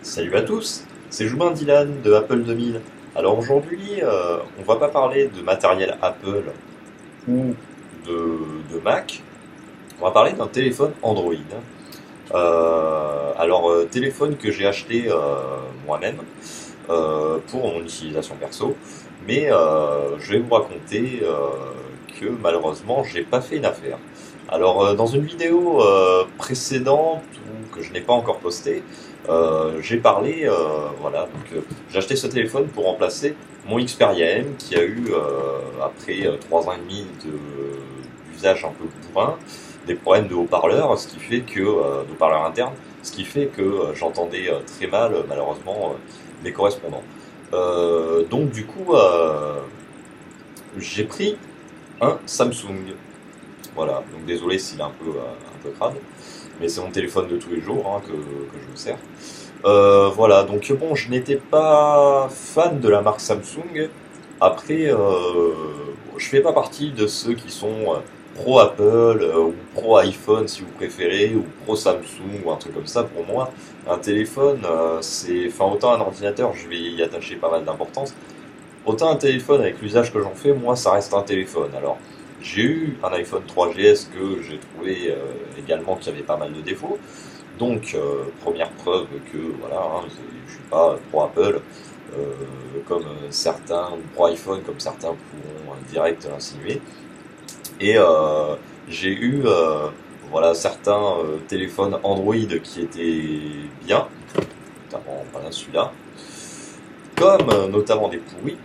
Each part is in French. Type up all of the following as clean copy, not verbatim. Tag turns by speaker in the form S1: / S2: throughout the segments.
S1: Salut à tous, c'est Joubin Dylan de Apple 2000. Alors aujourd'hui, on va pas parler de matériel Apple ou de Mac, on va parler d'un téléphone Android. Téléphone que j'ai acheté moi-même pour mon utilisation perso, mais je vais vous raconter que malheureusement j'ai pas fait une affaire. Dans une vidéo précédente ou que je n'ai pas encore postée, j'ai parlé, j'ai acheté ce téléphone pour remplacer mon Xperia M qui a eu, après 3 ans et demi d'usage un peu bourrin, des problèmes de haut-parleurs, ce qui fait que, de haut-parleurs internes, ce qui fait que j'entendais très mal, malheureusement, mes correspondants. J'ai pris un Samsung. Voilà, donc désolé s'il est un peu crade, mais c'est mon téléphone de tous les jours que je me sers. Voilà, donc bon, je n'étais pas fan de la marque Samsung. Après, je fais pas partie de ceux qui sont pro Apple ou pro iPhone si vous préférez, ou pro Samsung ou un truc comme ça. Pour moi, un téléphone, enfin autant un ordinateur, je vais y attacher pas mal d'importance. Autant un téléphone avec l'usage que j'en fais, moi ça reste un téléphone. Alors, j'ai eu un iPhone 3GS que j'ai trouvé également qui avait pas mal de défauts. Première preuve que voilà, je suis pas pro Apple comme certains, ou pro iPhone comme certains pourront direct l'insinuer. Et j'ai eu certains téléphones Android qui étaient bien, notamment voilà, celui-là, comme notamment des pourris,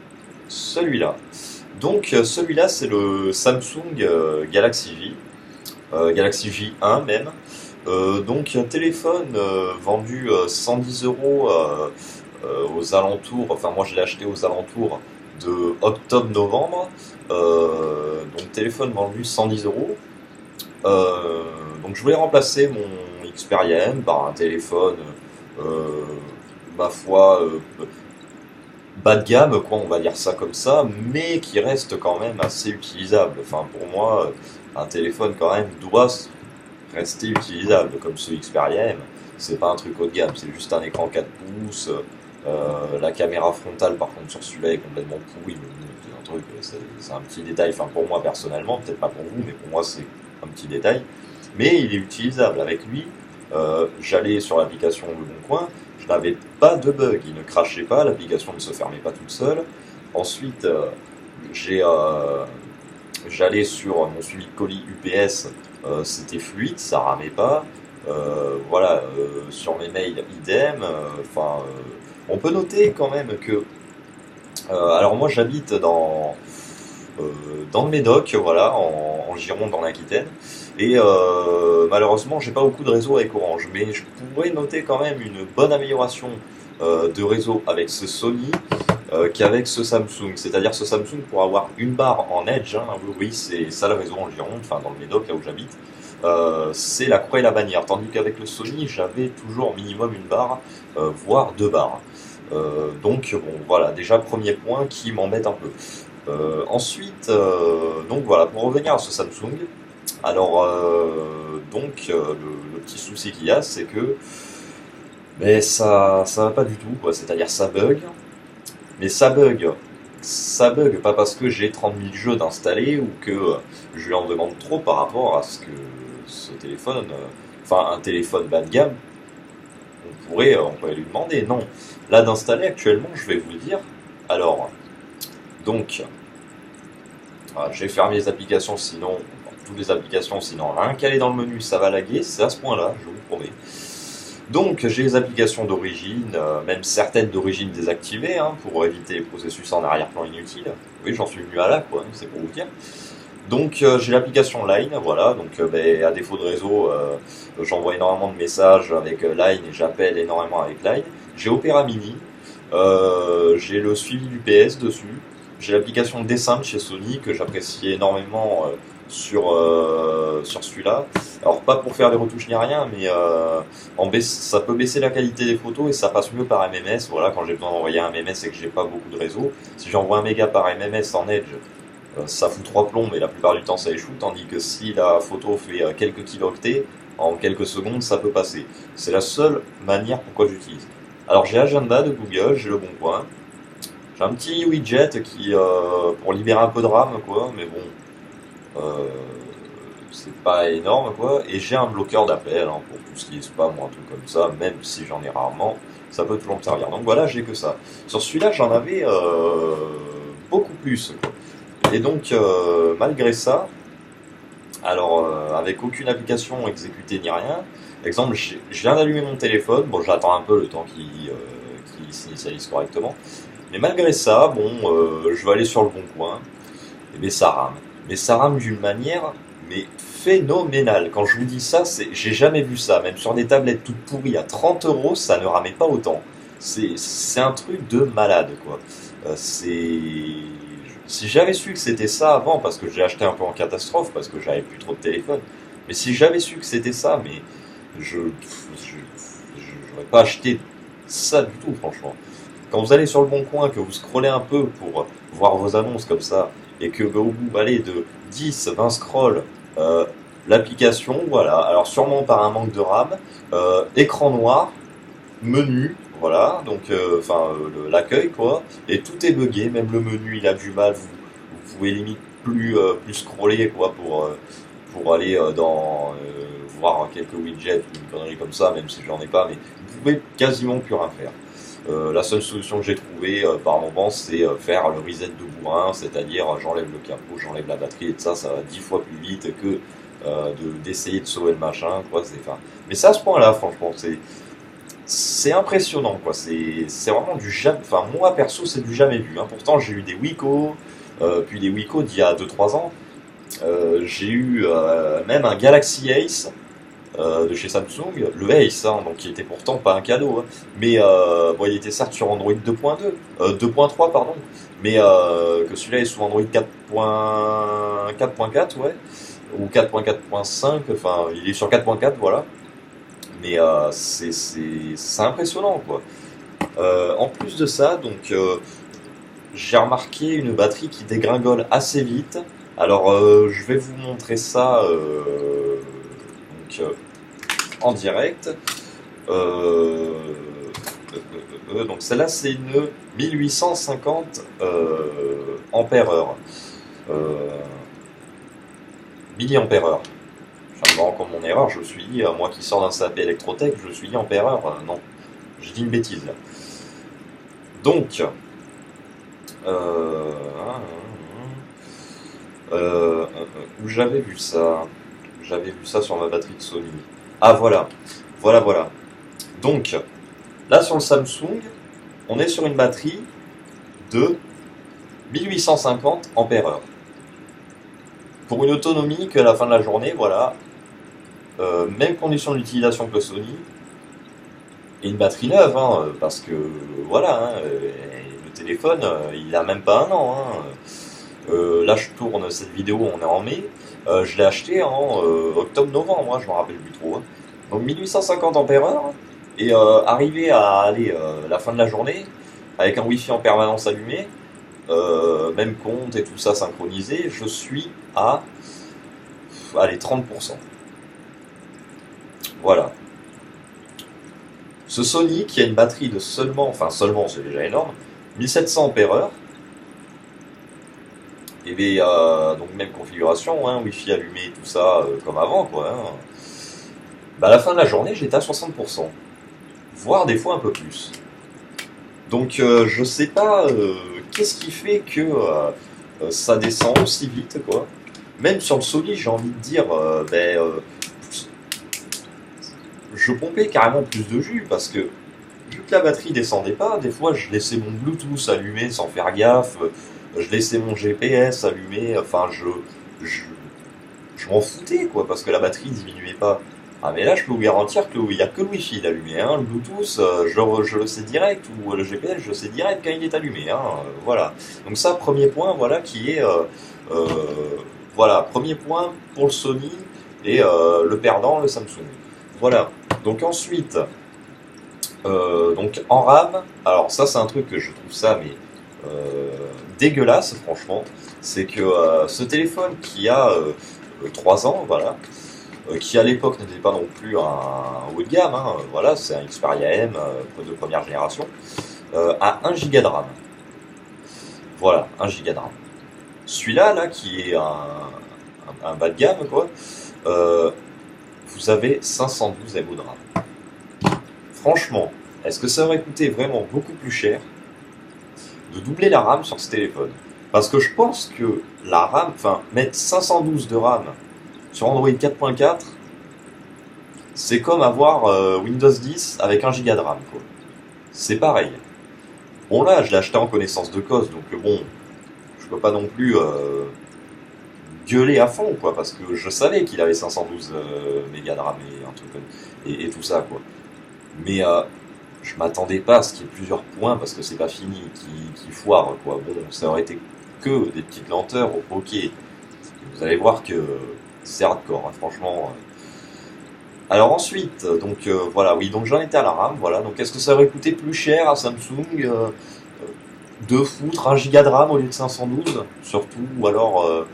S1: celui-là. Celui-là c'est le Samsung Galaxy J, Galaxy J1 même. Donc un téléphone vendu 110 euros aux alentours, enfin moi je l'ai acheté aux alentours de octobre-novembre, téléphone vendu 110 euros. Donc je voulais remplacer mon Xperia M par un téléphone, euh, ma foi, bas de gamme, quoi, on va dire ça comme ça, mais qui reste quand même assez utilisable. Enfin pour moi, un téléphone quand même doit rester utilisable, comme ce Xperia M. C'est pas un truc haut de gamme, c'est juste un écran 4 pouces. La caméra frontale, par contre, sur celui-là est complètement pourrie. Mais bon, c'est un truc, c'est un petit détail. Enfin, pour moi personnellement, peut-être pas pour vous, mais pour moi, c'est un petit détail. Mais il est utilisable. Avec lui, j'allais sur l'application Le Bon Coin, je n'avais pas de bug. Il ne crachait pas, l'application ne se fermait pas toute seule. Ensuite, j'ai j'allais sur mon suivi de colis UPS, c'était fluide, ça ramait pas. Sur mes mails, idem. On peut noter quand même que, alors moi j'habite dans le Médoc, voilà, en Gironde, en Aquitaine, et malheureusement j'ai pas beaucoup de réseau avec Orange, mais je pourrais noter quand même une bonne amélioration de réseau avec ce Sony qu'avec ce Samsung. C'est-à-dire ce Samsung pour avoir une barre en Edge, hein, oui, c'est ça le réseau en Gironde, enfin dans le Médoc là où j'habite. C'est la croix et la bannière, tandis qu'avec le Sony j'avais toujours minimum une barre, voire deux barres. Voilà, déjà premier point qui m'embête un peu. Pour revenir à ce Samsung, le petit souci qu'il y a, c'est que ça va pas du tout, quoi. C'est-à-dire ça bug, mais ça bug pas parce que j'ai 30 000 jeux d'installer ou que je lui en demande trop par rapport à ce que ce téléphone, un téléphone bas de gamme, on pourrait lui demander. Non, là d'installer actuellement, je vais vous le dire. Alors, donc, j'ai fermé les applications, sinon, toutes les applications, sinon rien qu'aller dans le menu, ça va laguer, c'est à ce point-là, je vous promets. Donc j'ai les applications d'origine, même certaines d'origine désactivées, hein, pour éviter les processus en arrière-plan inutiles. Oui, j'en suis venu à là, quoi, c'est pour vous dire. J'ai l'application Line, voilà, à défaut de réseau, j'envoie énormément de messages avec Line et j'appelle énormément avec Line. J'ai Opera Mini, j'ai le suivi du PS dessus, j'ai l'application Descent chez Sony que j'apprécie énormément sur celui-là. Alors pas pour faire des retouches ni rien, mais ça peut baisser la qualité des photos et ça passe mieux par MMS. Voilà, quand j'ai besoin d'envoyer un MMS et que j'ai pas beaucoup de réseau, si j'envoie un méga par MMS en Edge, ça fout 3 plombs, mais la plupart du temps ça échoue, tandis que si la photo fait quelques kilooctets, en quelques secondes ça peut passer. C'est la seule manière pourquoi j'utilise. Alors j'ai Agenda de Google, j'ai Le Bon Coin, j'ai un petit widget qui pour libérer un peu de RAM quoi, mais bon, c'est pas énorme quoi. Et j'ai un bloqueur d'appel hein, pour tout ce qui est spam ou un truc comme ça, même si j'en ai rarement, ça peut toujours me servir. Donc voilà, j'ai que ça. Sur celui-là, j'en avais beaucoup plus quoi. Et donc malgré ça, alors avec aucune application exécutée ni rien. Exemple, je viens d'allumer mon téléphone, bon j'attends un peu le temps qu'il s'initialise correctement. Mais malgré ça, bon, je vais aller sur Le Bon Coin, et bien ça rame. Mais ça rame d'une manière mais phénoménale. Quand je vous dis ça, j'ai jamais vu ça. Même sur des tablettes toutes pourries à 30 €, ça ne ramait pas autant. C'est un truc de malade, quoi. C'est si j'avais su que c'était ça avant, parce que j'ai acheté un peu en catastrophe, parce que j'avais plus trop de téléphone. Mais si j'avais su que c'était ça, mais j'aurais pas acheté ça du tout, franchement. Quand vous allez sur Le Bon Coin, que vous scrollez un peu pour voir vos annonces comme ça, et que au bout allez, de 10, 20 scrolls, euh, l'application, voilà, alors sûrement par un manque de RAM, écran noir, menu, voilà, donc l'accueil quoi, et tout est buggé, même le menu il a du mal, vous pouvez limite plus scroller quoi pour aller voir quelques widgets ou une connerie comme ça, même si j'en ai pas, mais vous pouvez quasiment plus rien faire. La seule solution que j'ai trouvée par moment, c'est faire le reset de bourrin, c'est-à-dire j'enlève le capot, j'enlève la batterie et ça va 10 fois plus vite que d'essayer de sauver le machin, quoi. Mais c'est à ce point-là, franchement, c'est impressionnant, quoi. C'est vraiment du jamais. Enfin, moi perso, c'est du jamais vu. Hein. Pourtant, j'ai eu des Wiko, puis des Wiko d'il y a 2-3 ans. J'ai eu même un Galaxy Ace de chez Samsung, le Ace, hein, donc qui était pourtant pas un cadeau, hein, mais bon, il était certes sur Android 2.2, 2.3 pardon, mais que celui-là est sous Android 4.4, ouais, ou 4.4.5, enfin il est sur 4.4 voilà, mais c'est impressionnant quoi. En plus de ça, donc j'ai remarqué une batterie qui dégringole assez vite. Alors je vais vous montrer ça donc en direct. Euh, donc celle-là c'est une 1850 ampères heure. Milliampères heure. Je me rends compte de mon erreur, je me suis dit, moi qui sors d'un CAP électrotech, je me suis dit ampères heure. Non, j'ai dit une bêtise là. Donc, euh, où j'avais vu ça? J'avais vu ça sur ma batterie de Sony. Ah voilà, voilà. Donc, là sur le Samsung, on est sur une batterie de 1850 ampères heure. Pour une autonomie qu'à la fin de la journée, voilà, même condition d'utilisation que le Sony, et une batterie neuve, hein, parce que voilà, hein, le téléphone, il a même pas un an. Hein. Là, je tourne cette vidéo, on est en mai. Je l'ai acheté en octobre-novembre, moi, je me rappelle plus trop. Hein. Donc 1850 ampères heure, et arrivé à aller la fin de la journée, avec un Wi-Fi en permanence allumé, même compte et tout ça synchronisé, je suis à allez, 30%. Voilà. Ce Sony qui a une batterie de seulement c'est déjà énorme, 1700 ampères heure, et bien, donc même configuration, hein, Wi-Fi allumé, tout ça, comme avant, quoi. Hein. Bah, à la fin de la journée, j'étais à 60%, voire des fois un peu plus. Donc, je sais pas qu'est-ce qui fait que ça descend aussi vite, quoi. Même sur le Sony, j'ai envie de dire, je pompais carrément plus de jus parce que vu que la batterie descendait pas, des fois je laissais mon Bluetooth allumé sans faire gaffe, je laissais mon GPS allumé, enfin je, je m'en foutais quoi parce que la batterie diminuait pas. Ah mais là je peux vous garantir qu'il n'y a que le Wi-Fi d'allumé, hein. Le Bluetooth je le sais direct ou le GPS je le sais direct quand il est allumé, hein. Voilà. Donc ça premier point voilà qui est euh, voilà premier point pour le Sony et le perdant le Samsung. Voilà. Donc ensuite donc en RAM, alors ça c'est un truc que je trouve ça mais dégueulasse franchement, c'est que ce téléphone qui a 3 ans, voilà, qui à l'époque n'était pas non plus un haut de gamme, hein, voilà, c'est un Xperia M de première génération, à 1 giga de RAM. Voilà, 1 giga de RAM. Celui-là, là, qui est un bas de gamme, quoi, euh, vous avez 512 MO de RAM. Franchement, est-ce que ça aurait coûté vraiment beaucoup plus cher de doubler la RAM sur ce téléphone? Parce que je pense que la RAM, enfin, mettre 512 de RAM sur Android 4.4, c'est comme avoir Windows 10 avec 1 giga de RAM, quoi. C'est pareil. Bon, là, je l'ai acheté en connaissance de cause, donc bon, je peux pas non plus gueuler à fond, quoi, parce que je savais qu'il avait 512 mégas de RAM et un truc et tout ça, quoi. Mais je m'attendais pas à ce qu'il y ait plusieurs points, parce que c'est pas fini, qui foire, quoi. Bon, ça aurait été que des petites lenteurs, ok. Vous allez voir que c'est hardcore, hein, franchement. Alors ensuite, donc voilà, oui, donc j'en étais à la RAM, voilà. Donc est-ce que ça aurait coûté plus cher à Samsung de foutre 1 giga de RAM au lieu de 512, surtout, ou alors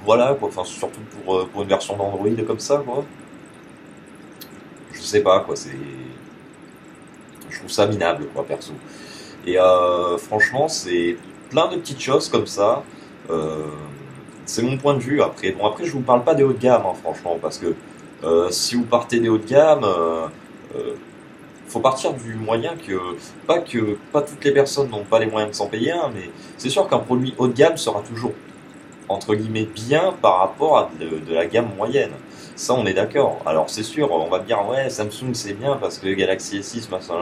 S1: voilà, quoi, enfin surtout pour une version d'Android comme ça, quoi. Je sais pas, quoi, je trouve ça minable, quoi, perso. Et franchement, c'est plein de petites choses comme ça. Euh, c'est mon point de vue. Après, bon, après, je vous parle pas des hauts de gamme, hein, franchement, parce que si vous partez des hauts de gamme, euh, faut partir du moyen que pas toutes les personnes n'ont pas les moyens de s'en payer un, mais c'est sûr qu'un produit haut de gamme sera toujours entre guillemets bien par rapport à de la gamme moyenne. Ça, on est d'accord. Alors c'est sûr, on va me dire ouais, Samsung c'est bien parce que Galaxy S6, machin.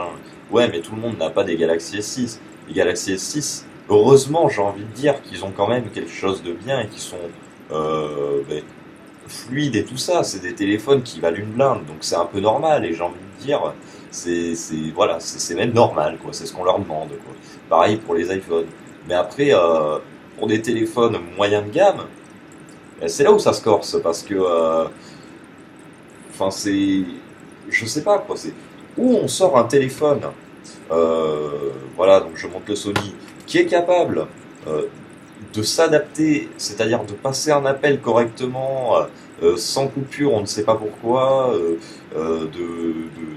S1: Ouais, mais tout le monde n'a pas des Galaxy S6. Les Galaxy S6, heureusement, j'ai envie de dire qu'ils ont quand même quelque chose de bien et qui sont ben, fluides et tout ça. C'est des téléphones qui valent une blinde, donc c'est un peu normal. Et j'ai envie de dire, voilà, c'est même normal, quoi. C'est ce qu'on leur demande, quoi. Pareil pour les iPhones. Mais après, pour des téléphones moyen de gamme, ben, c'est là où ça se corse parce que, enfin, je sais pas quoi, c'est où on sort un téléphone, voilà, donc je montre le Sony, qui est capable euh, de s'adapter, c'est-à-dire de passer un appel correctement, sans coupure, on ne sait pas pourquoi,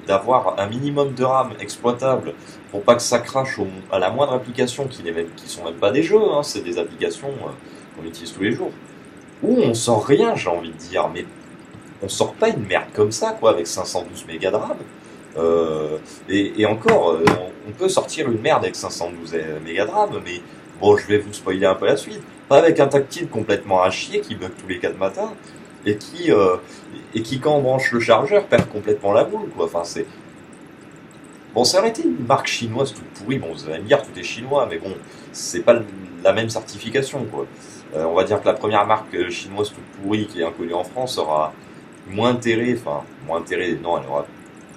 S1: d'avoir un minimum de RAM exploitable pour pas que ça crache à la moindre application qui sont même pas des jeux, hein, c'est des applications qu'on utilise tous les jours. Où on sort rien, j'ai envie de dire, mais on sort pas une merde comme ça, quoi, avec 512 mégas de RAM. Et encore, on peut sortir une merde avec 512 mégas de RAM, mais bon, je vais vous spoiler un peu la suite. Pas avec un tactile complètement à chier qui bug tous les 4 matins et qui, quand on branche le chargeur, perd complètement la boule, quoi. Enfin, c'est. Bon, ça aurait été une marque chinoise toute pourrie. Bon, vous allez me dire, tout est chinois, mais bon, c'est pas la même certification, quoi. On va dire que la première marque chinoise toute pourrie qui est inconnue en France aura moins intérêt, non, elle aura,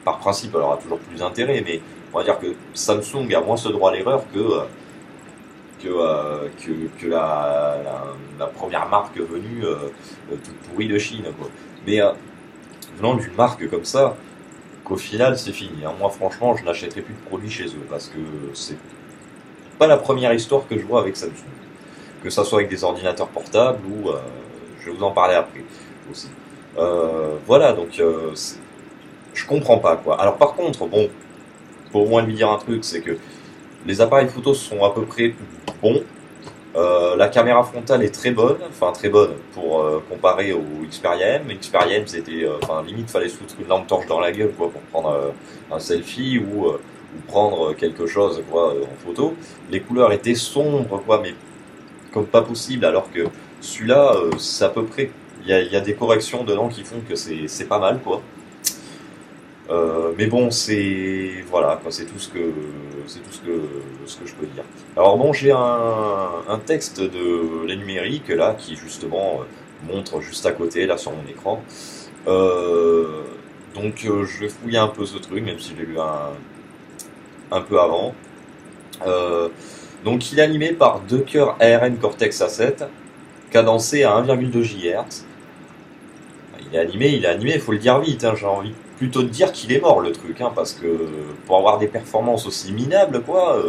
S1: par principe, elle aura toujours plus d'intérêt, mais on va dire que Samsung a moins ce droit à l'erreur que la première marque venue toute pourrie de Chine, quoi. Mais venant d'une marque comme ça, qu'au final c'est fini, hein. Moi franchement je n'achèterai plus de produits chez eux parce que c'est pas la première histoire que je vois avec Samsung. Que ça soit avec des ordinateurs portables ou je vais vous en parler après aussi. Voilà, donc je comprends pas, quoi. Alors par contre, bon, pour au moins lui dire un truc, c'est que les appareils photos sont à peu près bons. La caméra frontale est très bonne, enfin très bonne pour comparer au Xperia M. Xperia M, c'était, enfin limite fallait se foutre une lampe torche dans la gueule, quoi, pour prendre un selfie ou prendre quelque chose, quoi, en photo. Les couleurs étaient sombres, quoi, mais comme pas possible, alors que celui-là, c'est à peu près. Il y a des corrections dedans qui font que c'est pas mal, quoi. Mais bon, voilà, quoi, c'est tout ce que je peux dire. Alors bon, j'ai un texte de les numériques là qui justement montre juste à côté là sur mon écran. Euh, donc je vais fouiller un peu ce truc, même si je l'ai lu un peu avant. Euh, donc il est animé par deux cœurs ARM Cortex A7, cadencé à 1,2 GHz. Il est animé, il faut le dire vite, hein, j'ai envie plutôt de dire qu'il est mort le truc, hein, parce que pour avoir des performances aussi minables, quoi,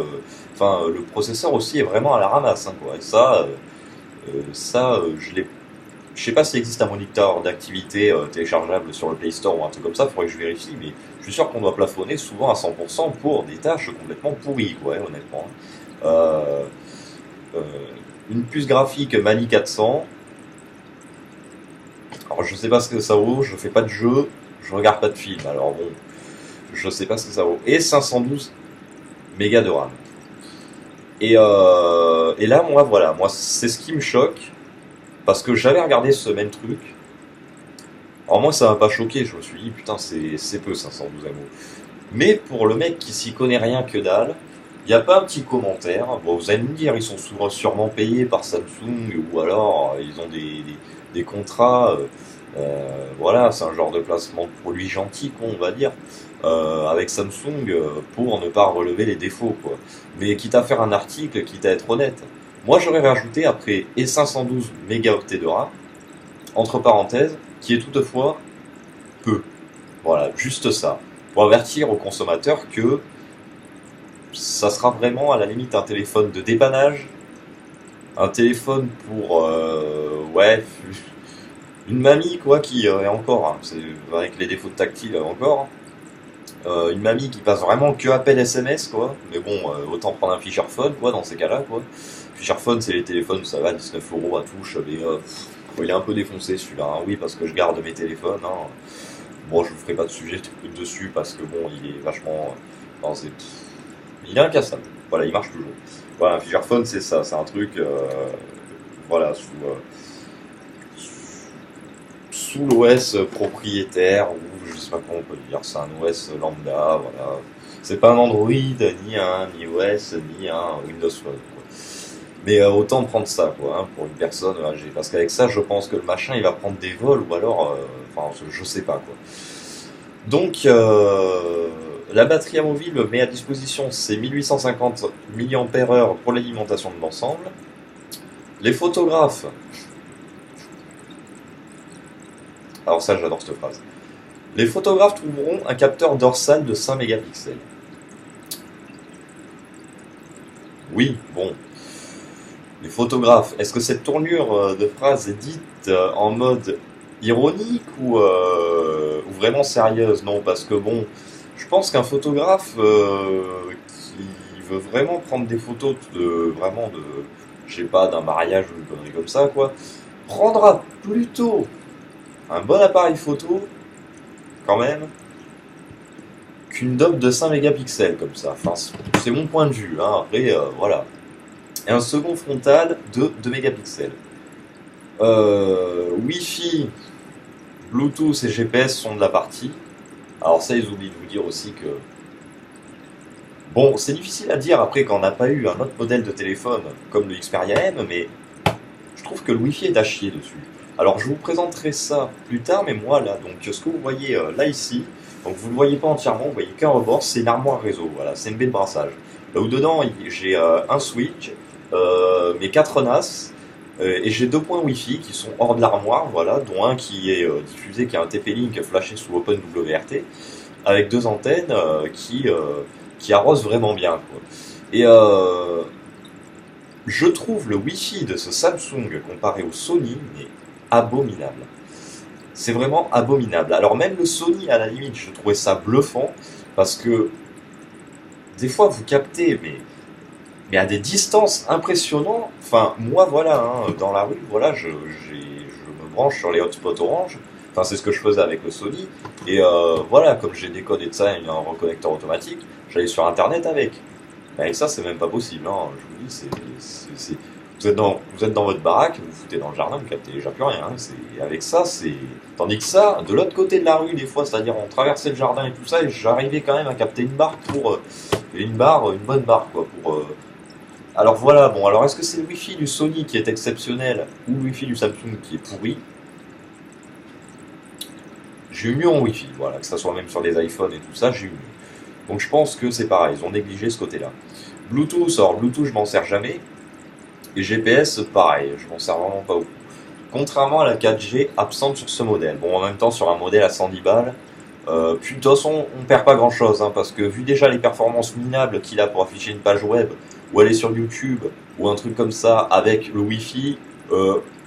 S1: le processeur aussi est vraiment à la ramasse, hein, quoi, et ça, je l'ai Je sais pas s'il existe un moniteur d'activité téléchargeable sur le Play Store ou un truc comme ça, faudrait que je vérifie, mais je suis sûr qu'on doit plafonner souvent à 100% pour des tâches complètement pourries, quoi, honnêtement. Euh, euh, une puce graphique Mali 400, alors je sais pas ce que ça vaut, je fais pas de jeu, je regarde pas de film, alors bon, je sais pas ce que ça vaut. Et 512 mégas de RAM. Et là, moi, voilà, moi, c'est ce qui me choque, parce que j'avais regardé ce même truc. Alors moi, ça m'a pas choqué, je me suis dit, putain, c'est peu 512 MO. Mais pour le mec qui s'y connaît rien que dalle, il n'y a pas un petit commentaire. Bon, vous allez me dire, ils sont sûrement payés par Samsung, ou alors ils ont des contrats. Voilà, c'est un genre de placement de produit gentil, quoi, on va dire, avec Samsung pour ne pas relever les défauts, quoi. Mais quitte à faire un article, quitte à être honnête, moi j'aurais rajouté après et 512 mégaoctets de RAM, entre parenthèses, qui est toutefois peu. Voilà, juste ça. Pour avertir aux consommateurs que ça sera vraiment à la limite un téléphone de dépannage, un téléphone pour ouais, une mamie quoi qui est encore, hein, c'est avec les défauts de tactile encore, une mamie qui passe vraiment que appel SMS quoi. Mais bon, autant prendre un feature phone quoi dans ces cas-là quoi. Feature phone c'est les téléphones ça va 19 € à touche, mais il est un peu défoncé celui-là. Hein. Oui parce que je garde mes téléphones. Hein. Bon je vous ferai pas de sujet dessus parce que bon il est vachement, enfin, il est incassable. Voilà il marche toujours. Voilà un feature phone c'est ça, c'est un truc voilà sous l'OS propriétaire, ou je sais pas comment on peut dire, c'est un OS lambda, voilà. C'est pas un Android, ni un iOS, ni un Windows Phone, quoi. Mais autant prendre ça, quoi, hein, pour une personne âgée. Parce qu'avec ça, je pense que le machin, il va prendre des vols, ou alors, enfin, je sais pas, quoi. Donc, la batterie amovible met à disposition c'est 1850 mAh pour l'alimentation de l'ensemble. Les photographes, alors ça, j'adore cette phrase. Les photographes trouveront un capteur dorsal de 5 mégapixels. Oui, bon. Les photographes, est-ce que cette tournure de phrase est dite en mode ironique ou vraiment sérieuse? Non, parce que bon, je pense qu'un photographe qui veut vraiment prendre des photos vraiment de, je sais pas, d'un mariage ou une connerie comme ça, quoi, prendra plutôt un bon appareil photo, quand même, qu'une dope de 5 mégapixels comme ça. Enfin, c'est mon point de vue. Hein. Après, voilà. Et un second frontal de 2 mégapixels. Wi-Fi, Bluetooth et GPS sont de la partie. Alors ça, ils oublient de vous dire aussi que... Bon, c'est difficile à dire après quand on n'a pas eu un autre modèle de téléphone comme le Xperia M, mais je trouve que le Wi-Fi est à chier dessus. Alors je vous présenterai ça plus tard, mais moi là, donc ce que vous voyez là ici, donc vous ne le voyez pas entièrement, vous voyez qu'un rebord, c'est une armoire réseau, voilà, c'est une baie de brassage. Là où dedans j'ai un switch, mes 4 NAS, et j'ai 2 points Wi-Fi qui sont hors de l'armoire, voilà, dont un qui est diffusé, qui a un TP-Link flashé sous OpenWRT, avec 2 antennes qui arrosent vraiment bien. Quoi. Et je trouve le Wi-Fi de ce Samsung comparé au Sony mais abominable. C'est vraiment abominable. Alors même le Sony, à la limite, je trouvais ça bluffant, parce que des fois vous captez, mais à des distances impressionnantes. Enfin, moi, voilà, hein, dans la rue, voilà, je me branche sur les hotspots Orange. Enfin, c'est ce que je faisais avec le Sony. Et voilà, comme j'ai des codes et de ça, il y a un reconnecteur automatique, j'allais sur Internet avec. Mais avec ça, c'est même pas possible. Hein. Je vous dis, vous êtes dans votre baraque, vous vous foutez dans le jardin, vous captez déjà plus rien. Hein. Avec ça, c'est... Tandis que ça, de l'autre côté de la rue, des fois, c'est-à-dire on traversait le jardin et tout ça, et j'arrivais quand même à capter une barre une bonne barre, quoi, pour... Alors voilà, bon, alors est-ce que c'est le Wi-Fi du Sony qui est exceptionnel ou le Wi-Fi du Samsung qui est pourri? J'ai eu mieux en Wi-Fi, voilà, que ça soit même sur les iPhones et tout ça, j'ai eu mieux. Donc je pense que c'est pareil, ils ont négligé ce côté-là. Bluetooth, alors Bluetooth je m'en sers jamais, et GPS pareil, je m'en sers vraiment pas beaucoup. Contrairement à la 4G absente sur ce modèle. Bon, en même temps sur un modèle à 110 balles, puis de toute façon on perd pas grand-chose, hein, parce que vu déjà les performances minables qu'il a pour afficher une page web, ou aller sur YouTube, ou un truc comme ça avec le Wi-Fi,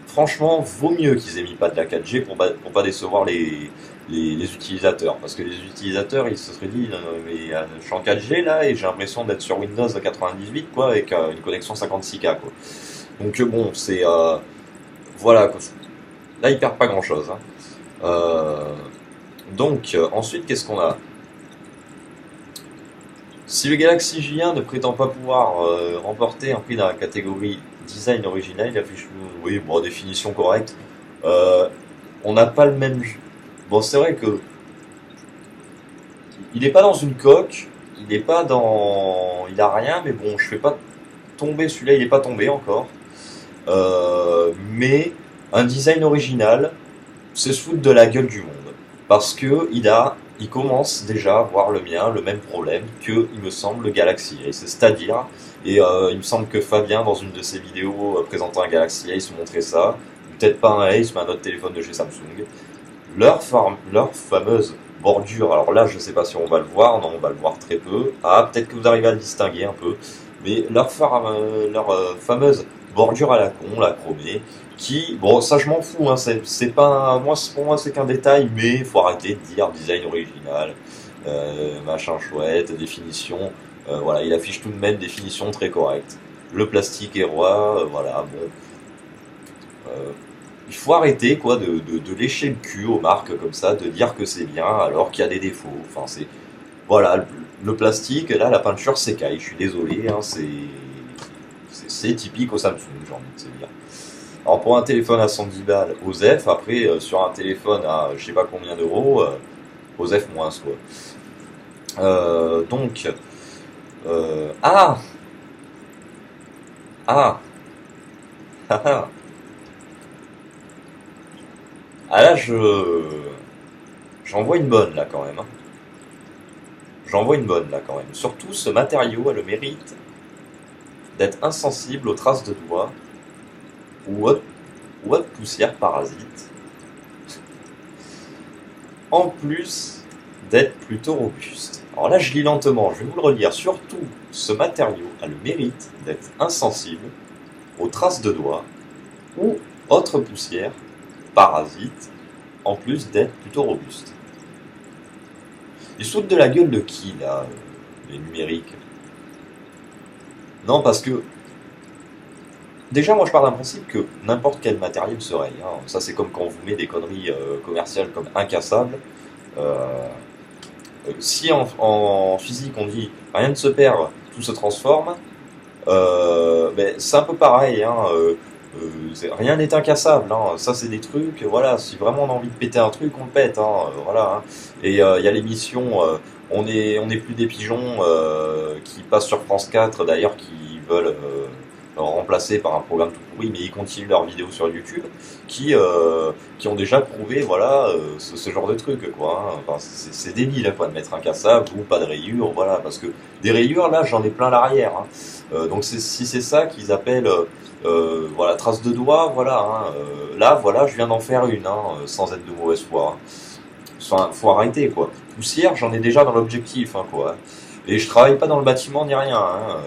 S1: franchement, vaut mieux qu'ils aient mis pas de la 4G pour pas décevoir les utilisateurs. Parce que les utilisateurs, ils se seraient dit, non, non, mais je suis en 4G là et j'ai l'impression d'être sur Windows 98 quoi, avec une connexion 56K quoi. Donc bon, c'est voilà quoi. Là, ils perdent pas grand chose. Hein. Donc ensuite, qu'est-ce qu'on a? Si le Galaxy J1 ne prétend pas pouvoir remporter un prix dans la catégorie design original, il affiche, oui, bon, définition correcte. Euh, on n'a pas le même. Bon, c'est vrai que il n'est pas dans une coque, il n'est pas dans, il a rien, mais bon, je fais pas tomber celui-là, il n'est pas tombé encore. Mais un design original, c'est se foutre de la gueule du monde. Parce que il commence déjà à voir le mien, le même problème que, il me semble, le Galaxy Ace. C'est-à-dire, et il me semble que Fabien, dans une de ses vidéos présentant un Galaxy Ace, montrait ça. Peut-être pas un Ace, mais un autre téléphone de chez Samsung. Leur fameuse bordure, alors là, je sais pas si on va le voir, non, on va le voir très peu. Ah, peut-être que vous arrivez à le distinguer un peu. Mais leur fameuse bordure à la con, la chromée, qui, bon, ça je m'en fous, hein, c'est pas, moi, pour moi c'est qu'un détail, mais il faut arrêter de dire design original, machin chouette, définition, voilà, il affiche tout de même définition très correcte. Le plastique est roi, voilà, bon, euh, il faut arrêter quoi de lécher le cul aux marques comme ça, de dire que c'est bien alors qu'il y a des défauts. Enfin, c'est voilà, le plastique, là, la peinture s'écaille. Je suis désolé, hein, c'est typique au Samsung, j'ai envie de te dire. Alors pour un téléphone à 110 balles, OSEF, après sur un téléphone à je sais pas combien d'euros, OSEF moins quoi. Donc ah ah ah ah ah là j'en vois une bonne là quand même. Hein. J'en vois une bonne là quand même. Surtout ce matériau a le mérite d'être insensible aux traces de doigts ou autres poussières parasites, en plus d'être plutôt robuste. Alors là je lis lentement, je vais vous le relire. Surtout ce matériau a le mérite d'être insensible aux traces de doigts ou autres poussières parasites, en plus d'être plutôt robuste. Ils sautent de la gueule de qui là, les numériques? Non parce que déjà, moi, je pars d'un principe que n'importe quel matériel se raye. Hein. Ça, c'est comme quand on vous met des conneries commerciales comme incassables. Euh, si en physique, on dit rien ne se perd, tout se transforme, ben, c'est un peu pareil. Hein. Rien n'est incassable. Hein. Ça, c'est des trucs. Voilà, si vraiment on a envie de péter un truc, on le pète. Hein. Voilà. Hein. Et il y a l'émission on est plus des pigeons qui passe sur France 4 d'ailleurs, qui veulent remplacés par un programme tout pourri, mais ils continuent leurs vidéos sur YouTube, qui ont déjà prouvé voilà ce genre de truc quoi. Hein. Enfin, c'est débile quoi de mettre un cassable ou pas de rayures, voilà, parce que des rayures là j'en ai plein l'arrière. Hein. Donc si c'est ça qu'ils appellent voilà trace de doigt, voilà. Hein. Là voilà je viens d'en faire une, hein, sans être de mauvaise foi. Hein. Enfin, faut arrêter quoi. Poussière j'en ai déjà dans l'objectif hein, quoi. Et je travaille pas dans le bâtiment ni rien. Hein.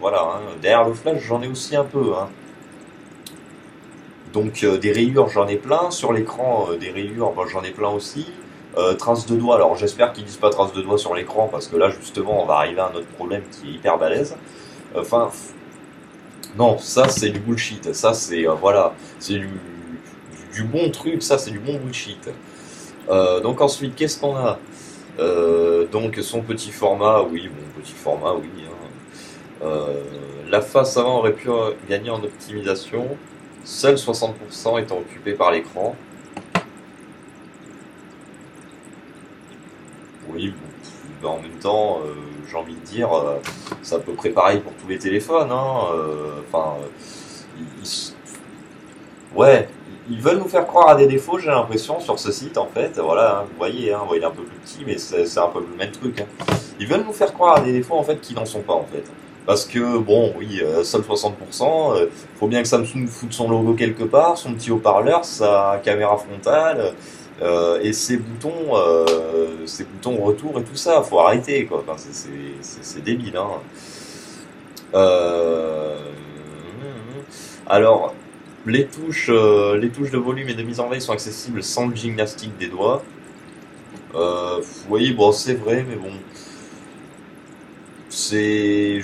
S1: Voilà. Hein. Derrière le flash, j'en ai aussi un peu. Hein. Donc des rayures, j'en ai plein. Sur l'écran, des rayures, ben, j'en ai plein aussi. Traces de doigts. Alors j'espère qu'ils disent pas traces de doigts sur l'écran parce que là justement, on va arriver à un autre problème qui est hyper balèze. Enfin, non, ça c'est du bullshit. Ça c'est voilà, c'est du bon truc. Ça c'est du bon bullshit. Donc ensuite, qu'est-ce qu'on a? Donc son petit format, oui, bon petit format, oui. Hein. La face avant aurait pu gagner en optimisation, seuls 60% étant occupés par l'écran. Oui, bon, en même temps, j'ai envie de dire, c'est à peu près pareil pour tous les téléphones. Hein. Enfin, ouais, ils veulent nous faire croire à des défauts, j'ai l'impression, sur ce site, en fait. Voilà, hein, vous voyez, hein, il est un peu plus petit, mais c'est un peu le même truc. Hein. Ils veulent nous faire croire à des défauts, en fait, qui n'en sont pas, en fait. Parce que, bon, oui, seul 60%, faut bien que Samsung foute son logo quelque part, son petit haut-parleur, sa caméra frontale, et ses boutons retour et tout ça. Faut arrêter, quoi. Enfin, c'est débile, hein. Euh... Alors, les touches de volume et de mise en veille sont accessibles sans le gymnastique des doigts. Oui, bon, c'est vrai, mais bon, c'est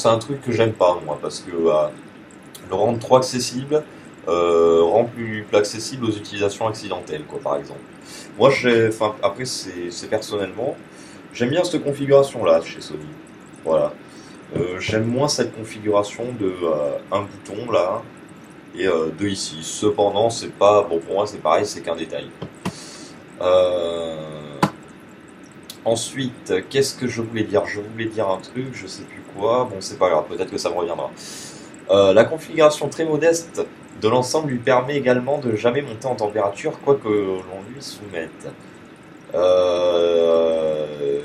S1: un truc que j'aime pas moi, parce que le rendre trop accessible rend plus accessible aux utilisations accidentelles, quoi, par exemple. Moi, enfin, après, c'est personnellement, j'aime bien cette configuration-là chez Sony. Voilà. J'aime moins cette configuration de un bouton là et deux ici. Cependant, c'est pas bon pour moi, c'est pareil, c'est qu'un détail. Euh, Ensuite, qu'est-ce que je voulais dire? Je voulais dire un truc, je sais plus quoi. Bon, c'est pas grave, peut-être que ça me reviendra. La configuration très modeste de l'ensemble lui permet également de jamais monter en température, quoi que l'on lui soumette. Euh,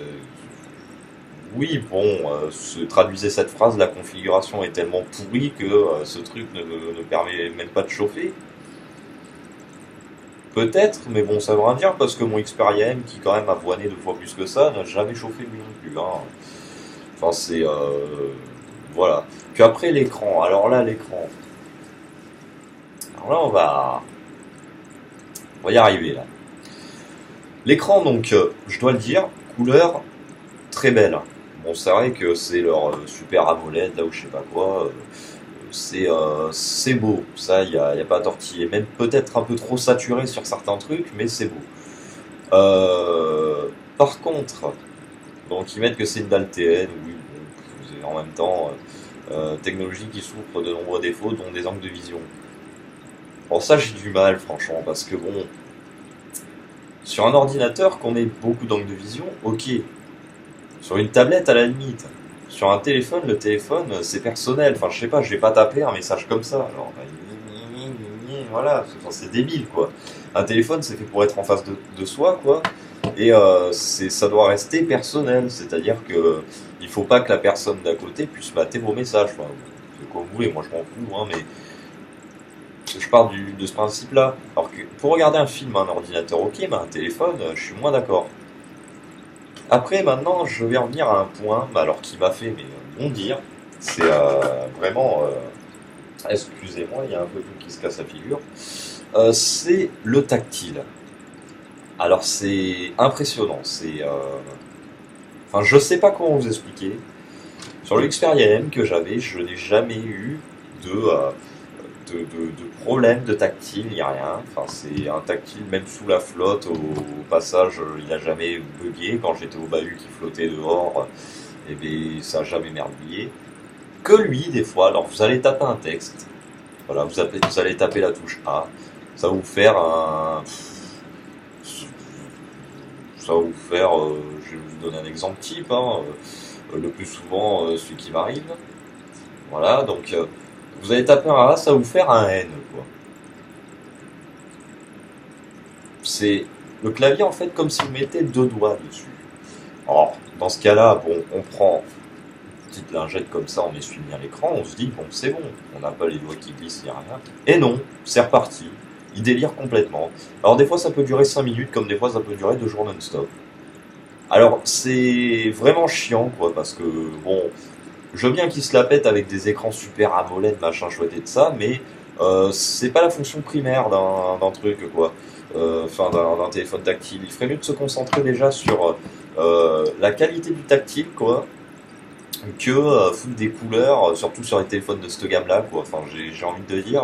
S1: Oui, bon, se traduisait cette phrase, la configuration est tellement pourrie que ce truc ne permet même pas de chauffer. Peut-être, mais bon, ça veut rien dire parce que mon Xperia M, qui quand même a voiné 2 fois plus que ça, n'a jamais chauffé lui non plus, hein. Enfin, c'est... voilà. Puis après, l'écran. Alors là, l'écran. Alors là, on va y arriver, là. L'écran, donc, je dois le dire, couleur très belle. Bon, c'est vrai que c'est leur super AMOLED, là, ou je sais pas quoi. C'est beau, ça, y a pas à tortiller. Même peut-être un peu trop saturé sur certains trucs, mais c'est beau. Par contre, donc ils mettent que c'est une dalle TN, oui, bon, c'est en même temps, technologie qui souffre de nombreux défauts, dont des angles de vision. Bon, ça, j'ai du mal, franchement, parce que bon, sur un ordinateur, qu'on ait beaucoup d'angles de vision, ok. Sur une tablette, à la limite. Sur un téléphone, le téléphone, c'est personnel. Enfin, je sais pas, je vais pas taper un message comme ça. Genre, voilà, c'est débile, quoi. Un téléphone, c'est fait pour être en face de soi, quoi. Et ça doit rester personnel. C'est-à-dire que il faut pas que la personne d'à côté puisse mater vos messages. Enfin, c'est comme vous voulez, moi je m'en fous, hein, mais je pars de ce principe-là. Alors que pour regarder un film à un ordinateur, ok, mais un téléphone, je suis moins d'accord. Après, maintenant, je vais en venir à un point, bah, alors qui m'a fait mais, bondir. C'est vraiment, excusez-moi, il y a un peu tout qui se casse la figure. C'est le tactile. Alors c'est impressionnant. Enfin, je sais pas comment vous expliquer. Sur le Xperia M que j'avais, je n'ai jamais eu de problème de tactile, il n'y a rien. Enfin, c'est un tactile, même sous la flotte, au passage, il n'a jamais bugué. Quand j'étais au bahut qui flottait dehors, et bien, ça n'a jamais merdouillé. Que lui, des fois, alors vous allez taper un texte, voilà, vous allez taper la touche A, ça va vous faire ça va vous faire, je vais vous donner un exemple type, hein, le plus souvent celui qui m'arrive. Voilà, donc vous allez taper un A, ça va vous faire un N, quoi. C'est le clavier en fait comme si vous mettez 2 doigts dessus. Alors, dans ce cas-là, bon, on prend une petite lingette comme ça, on essuie bien l'écran, on se dit, bon, c'est bon, on n'a pas les doigts qui glissent, il n'y a rien. Et non, c'est reparti. Il délire complètement. Alors, des fois, ça peut durer 5 minutes, comme des fois, ça peut durer 2 jours non-stop. Alors, c'est vraiment chiant, quoi, parce que, bon, je veux bien qu'ils se la pètent avec des écrans super AMOLED, machin chouette et de ça, mais c'est pas la fonction primaire d'un truc, quoi. Enfin, d'un téléphone tactile. Il ferait mieux de se concentrer déjà sur la qualité du tactile, quoi, que foutre des couleurs, surtout sur les téléphones de cette gamme-là, quoi. Enfin, j'ai envie de dire,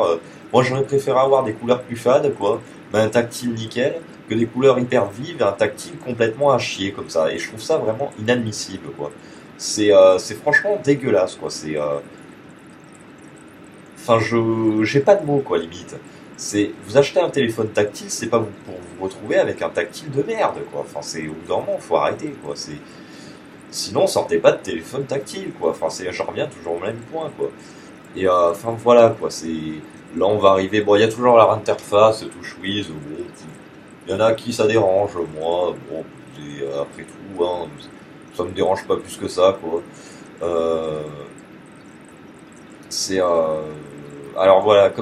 S1: moi j'aurais préféré avoir des couleurs plus fades, quoi, mais un tactile nickel, que des couleurs hyper vives et un tactile complètement à chier, comme ça. Et je trouve ça vraiment inadmissible, quoi. C'est franchement dégueulasse, quoi. Enfin, j'ai pas de mots, quoi, limite. Vous achetez un téléphone tactile, c'est pas pour vous retrouver avec un tactile de merde, quoi. Enfin, au bout d'un moment, faut arrêter, quoi. Sinon, sortez pas de téléphone tactile, quoi. Enfin, j'en reviens toujours au même point, quoi. Et enfin, voilà, quoi. Là, on va arriver. Bon, il y a toujours la interface, touchwiz. Bon, il y en a qui ça dérange, moi. Bon, après tout, hein, ça me dérange pas plus que ça, quoi. Euh, c'est alors voilà,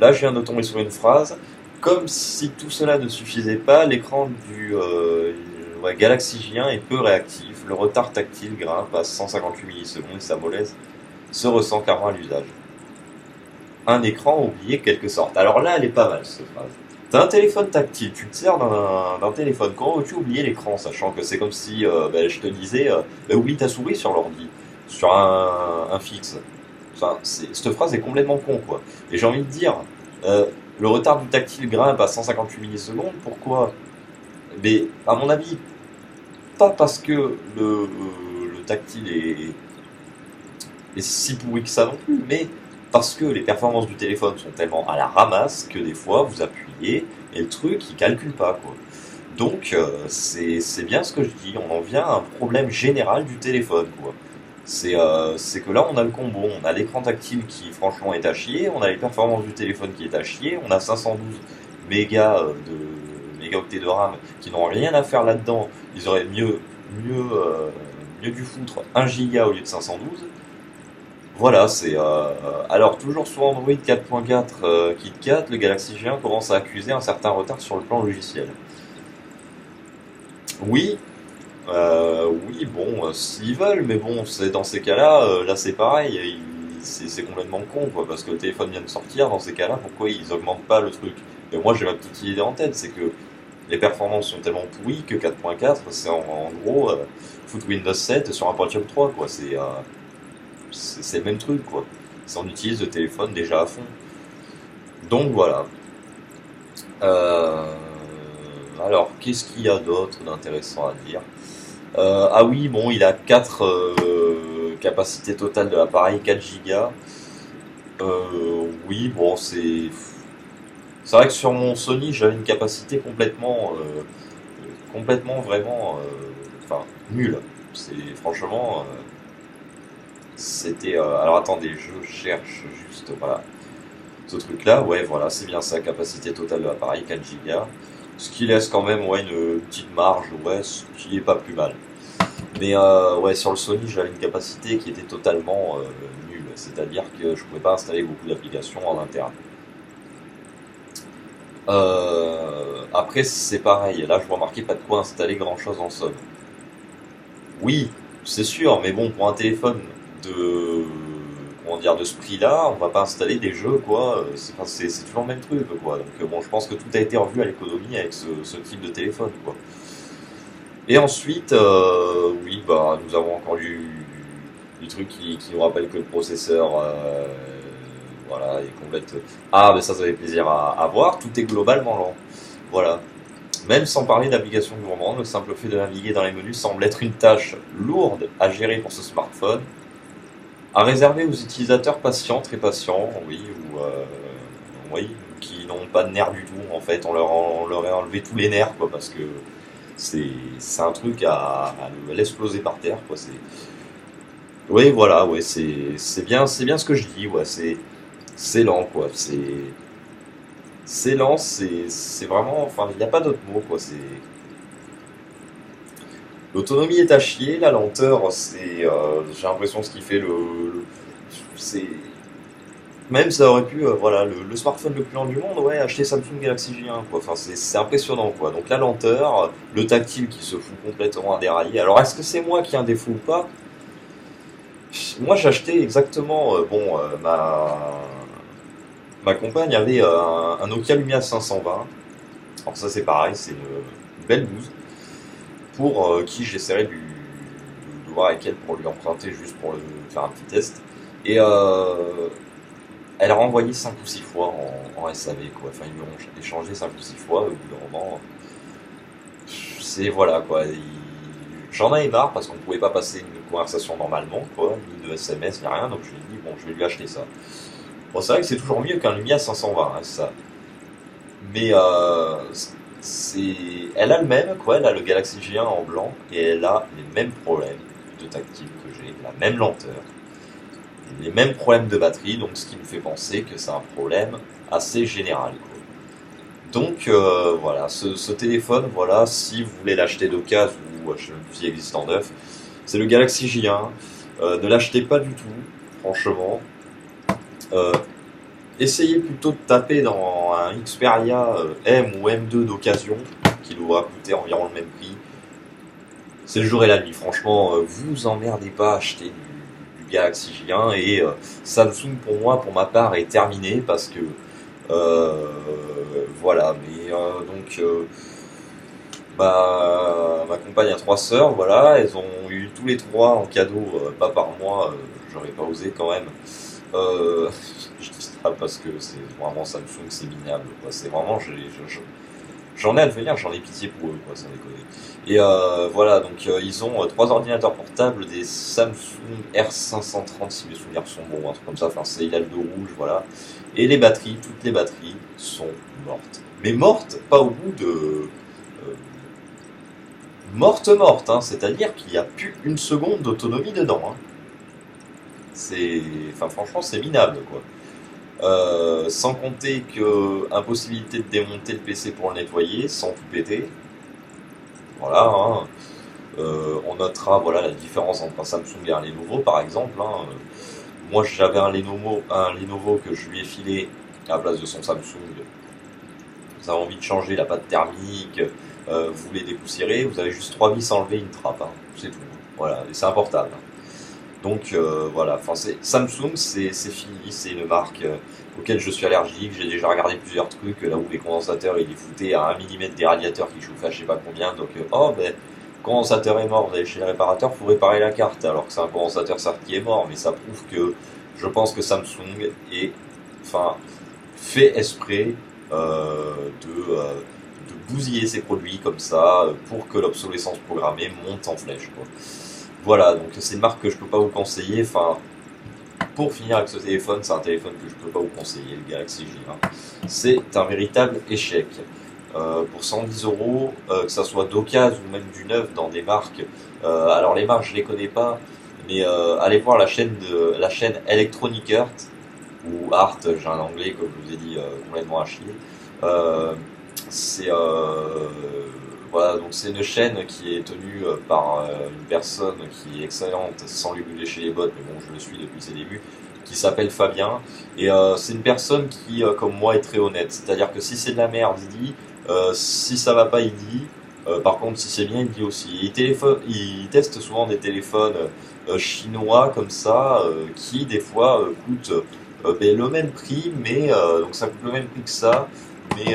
S1: là je viens de tomber sur une phrase. Comme si tout cela ne suffisait pas, l'écran du ouais, Galaxy J1 est peu réactif. Le retard tactile grimpe à 158 millisecondes et sa mollesse se ressent clairement à l'usage. un écran oublié quelque sorte. Alors là, elle est pas mal cette phrase. T'as un téléphone tactile, tu te sers d'un téléphone. Comment veux-tu oublier l'écran, sachant que c'est comme si je te disais, oublie ta souris sur l'ordi, sur un fixe. Enfin, cette phrase est complètement con, quoi. Et j'ai envie de dire, euh, le retard du tactile grimpe à 158 millisecondes. Pourquoi? Mais à mon avis, pas parce que le tactile est si pourri que ça non plus, mais parce que les performances du téléphone sont tellement à la ramasse que des fois vous appuyez et le truc il calcule pas, quoi. Donc c'est bien ce que je dis, on en vient à un problème général du téléphone, quoi. C'est que là on a le combo, on a l'écran tactile qui franchement est à chier, on a les performances du téléphone qui est à chier, on a 512 mégas mégaoctets de RAM qui n'ont rien à faire là-dedans, ils auraient mieux dû foutre 1 giga au lieu de 512. Voilà, alors toujours sur Android 4.4 KitKat, le Galaxy G1 commence à accuser un certain retard sur le plan logiciel. Oui, oui, bon, s'ils veulent, mais bon, c'est dans ces cas-là, là c'est pareil, c'est complètement con, quoi, parce que le téléphone vient de sortir. Dans ces cas-là, pourquoi ils augmentent pas le truc? Et moi j'ai ma petite idée en tête, c'est que les performances sont tellement pourries que 4.4, c'est en gros foutre Windows 7 sur un Pentium 3, quoi. C'est le même truc, quoi. On utilise le téléphone déjà à fond. Donc voilà. Euh, alors, qu'est-ce qu'il y a d'autre d'intéressant à dire? Ah oui, bon, il a 4 capacités totales de l'appareil, 4 Go. Oui, bon, c'est vrai que sur mon Sony, j'avais une capacité complètement vraiment, enfin, nulle. C'est franchement, c'était. Alors attendez, je cherche juste, voilà, ce truc-là. Ouais, voilà, c'est bien ça, capacité totale de l'appareil, 4 Go. Ce qui laisse quand même, ouais, une petite marge, ouais, ce qui est pas plus mal. Mais ouais, sur le Sony, j'avais une capacité qui était totalement nulle. C'est-à-dire que je pouvais pas installer beaucoup d'applications en interne. Après, c'est pareil. Là, je remarquais pas de quoi installer grand-chose en somme. Oui, c'est sûr, mais bon, pour un téléphone de, comment dire, de ce prix-là, on va pas installer des jeux, quoi. C'est toujours le même truc, quoi. Donc bon, je pense que tout a été revu à l'économie avec ce type de téléphone, quoi. Et ensuite, oui, bah, nous avons encore du truc qui nous rappelle que le processeur, voilà, est complète. Ah, mais ça fait plaisir à voir. Tout est globalement lent. Voilà. Même sans parler d'applications gourmandes, le simple fait de naviguer dans les menus semble être une tâche lourde à gérer pour ce smartphone, à réserver aux utilisateurs patients, très patients, oui, oui, qui n'ont pas de nerfs du tout. En fait, on leur a enlevé tous les nerfs, quoi, parce que c'est un truc à l'exploser par terre, quoi. Oui, voilà, ouais, c'est bien ce que je dis, ouais, c'est lent, quoi. C'est lent, c'est vraiment, enfin, il n'y a pas d'autre mot, quoi. L'autonomie est à chier, la lenteur, j'ai l'impression ce qui fait c'est, même ça aurait pu, voilà, le smartphone le plus lent du monde, ouais, acheter Samsung Galaxy J1, quoi. Enfin, c'est impressionnant, quoi. Donc la lenteur, le tactile qui se fout complètement à dérailler. Alors, est-ce que c'est moi qui ai un défaut ou pas? Moi, j'ai acheté exactement, ma compagne avait un Nokia Lumia 520. Alors ça, c'est pareil, c'est une belle bouse pour qui j'essaierai de voir avec elle pour lui emprunter juste pour faire un petit test. Et elle a renvoyé 5 ou 6 fois en SAV, quoi. Enfin, ils lui ont échangé 5 ou 6 fois. Au bout d'un moment, c'est voilà, quoi. J'en avais marre parce qu'on pouvait pas passer une conversation normalement, quoi, ni de SMS, ni rien. Donc je lui ai dit, bon, je vais lui acheter ça. Bon, c'est vrai que c'est toujours mieux qu'un Lumia 520, hein, ça. Mais c'est, elle a le même, quoi. Elle a le Galaxy J1 en blanc et elle a les mêmes problèmes de tactile que j'ai, la même lenteur, les mêmes problèmes de batterie. Donc, ce qui me fait penser que c'est un problème assez général, quoi. Donc, voilà, ce téléphone, voilà, si vous voulez l'acheter d'occasion ou acheter même s'il existe en neuf, c'est le Galaxy J1. Ne l'achetez pas du tout, franchement. Euh, Essayez plutôt de taper dans un Xperia M ou M2 d'occasion, qui doit coûter environ le même prix. C'est le jour et la nuit, franchement, vous emmerdez pas à acheter du Galaxy J1 et Samsung pour moi, pour ma part, est terminé parce que voilà. Mais donc ma compagne a 3 sœurs, voilà, elles ont eu tous les 3 en cadeau, pas par mois, j'aurais pas osé quand même. Euh, je dis ça parce que c'est vraiment Samsung, c'est minable, quoi. C'est vraiment, j'en ai à devenir, j'en ai pitié pour eux, quoi, sans déconner. Et voilà, donc ils ont 3 ordinateurs portables, des Samsung R530, si mes souvenirs sont bons, un truc comme ça, enfin c'est il a le dos rouge, voilà. Et les batteries, toutes les batteries sont mortes. Mais mortes, pas au bout de... morte, hein, c'est-à-dire qu'il n'y a plus une seconde d'autonomie dedans, hein. C'est... Enfin franchement c'est minable, quoi. Sans compter que impossibilité de démonter le PC pour le nettoyer sans tout péter. Voilà, hein. On notera voilà la différence entre un Samsung et un Lenovo par exemple, hein. Moi j'avais un Lenovo que je lui ai filé à la place de son Samsung. Vous avez envie de changer la pâte thermique, vous voulez dépoussiérer, vous avez juste 3 vis à enlever une trappe, hein. C'est tout. Voilà, et c'est un portable. Donc voilà, enfin Samsung, c'est fini, c'est une marque auquel je suis allergique. J'ai déjà regardé plusieurs trucs là où les condensateurs ils les foutaient à 1 mm des radiateurs qui chauffaient à je sais pas combien. Donc oh ben condensateur est mort, vous allez chez le réparateur, faut réparer la carte. Alors que c'est un condensateur certes qui est mort, mais ça prouve que je pense que Samsung est enfin fait exprès de bousiller ses produits comme ça pour que l'obsolescence programmée monte en flèche, quoi. Voilà, donc c'est une marque que je peux pas vous conseiller. Enfin, pour finir avec ce téléphone, c'est un téléphone que je peux pas vous conseiller, le Galaxy J1. C'est un véritable échec. Pour 110 euros, que ça soit d'occasion ou même du neuf dans des marques. Alors les marques, je les connais pas, mais allez voir la chaîne Electronic Art ou Art, j'ai un anglais comme je vous ai dit complètement à chier. C'est voilà, donc c'est une chaîne qui est tenue par une personne qui est excellente, sans lui lécher les bottes, mais bon, je le suis depuis ses débuts, qui s'appelle Fabien. Et c'est une personne qui, comme moi, est très honnête. C'est-à-dire que si c'est de la merde, il dit. Si ça va pas, il dit. Par contre, si c'est bien, il dit aussi. Il teste souvent des téléphones chinois comme ça, qui des fois coûtent ben, le même prix, mais donc ça coûte le même prix que ça, mais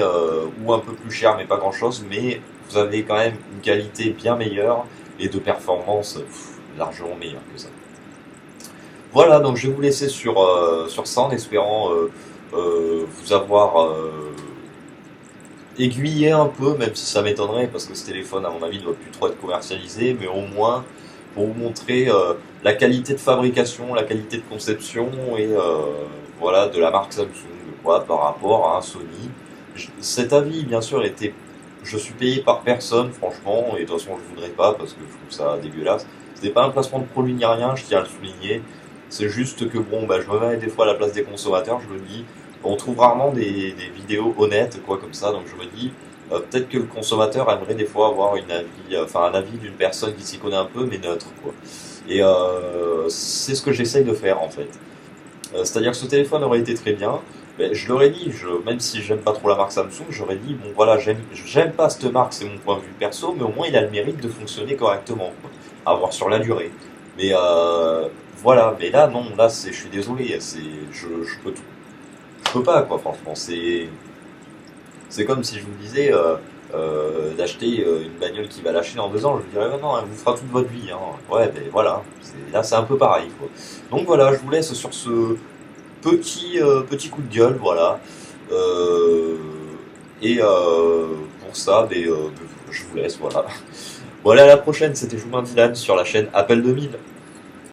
S1: ou un peu plus cher, mais pas grand-chose. Mais vous avez quand même une qualité bien meilleure et de performance largement meilleure que ça. Voilà, donc je vais vous laisser sur ça en espérant vous avoir aiguillé un peu, même si ça m'étonnerait parce que ce téléphone, à mon avis, ne doit plus trop être commercialisé, mais au moins pour vous montrer la qualité de fabrication, la qualité de conception et voilà de la marque Samsung, quoi, par rapport à un Sony. Cet avis, bien sûr, était, je suis payé par personne, franchement, et de toute façon, je voudrais pas parce que je trouve ça dégueulasse. Ce n'est pas un placement de produit ni rien, je tiens à le souligner. C'est juste que bon, bah, je me mets des fois à la place des consommateurs, je me dis, on trouve rarement des vidéos honnêtes, quoi, comme ça, donc je me dis, peut-être que le consommateur aimerait des fois avoir un avis d'une personne qui s'y connaît un peu, mais neutre, quoi. Et c'est ce que j'essaye de faire, en fait. C'est-à-dire que ce téléphone aurait été très bien, mais je l'aurais dit, même si j'aime pas trop la marque Samsung, j'aurais dit, bon voilà, j'aime pas cette marque, c'est mon point de vue perso, mais au moins il a le mérite de fonctionner correctement, quoi. À voir sur la durée. Mais voilà, mais là non, là je suis désolé, je peux pas quoi, franchement, c'est comme si je vous disais d'acheter une bagnole qui va lâcher dans 2 ans, je vous dirais non, elle vous fera toute votre vie, hein. Ouais, ben voilà, là c'est un peu pareil, quoi. Donc voilà, je vous laisse sur ce petit coup de gueule, voilà. Euh, et pour ça, je vous laisse, voilà. Voilà, à la prochaine, c'était Joumin Dylan sur la chaîne Appel 2000.